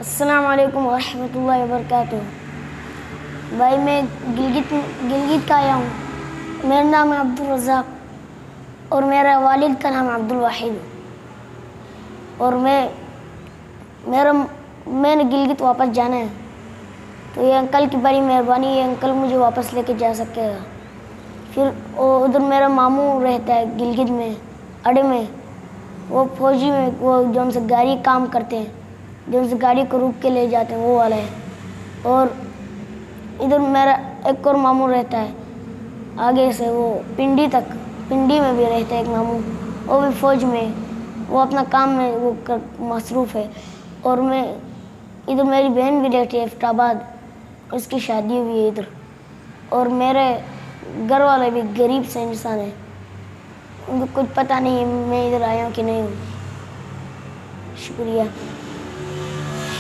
السلام علیکم ورحمۃ اللہ وبرکاتہ۔ بھائی میں گلگت کا آیا ہوں۔ میرا نام ہے عبدالرزاق اور میرا والد کا نام ہے عبدالواحد، اور میں نے گلگت واپس جانا ہے، تو یہ انکل کی بڑی مہربانی، یہ انکل مجھے واپس لے کے جا سکے گا۔ پھر ادھر میرا ماموں رہتا ہے گلگت میں اڈے میں، وہ فوجی میں، وہ جو ان سے گاڑی کام کرتے ہیں، جو ان سے گاڑی کو روک کے لے جاتے ہیں، وہ والا ہے۔ اور ادھر میرا ایک اور ماموں رہتا ہے آگے سے، وہ پنڈی میں بھی رہتا ہے ایک ماموں، وہ بھی فوج میں، وہ اپنا کام میں وہ مصروف ہے۔ اور ادھر میری بہن بھی رہتی ہے فیض آباد، اس کی شادی ہوئی ہے ادھر۔ اور میرے گھر والے بھی غریب سے انسان ہیں، ان کو کچھ پتہ نہیں ہے میں ادھر آیا ہوں کہ نہیں ہوں۔ شکریہ۔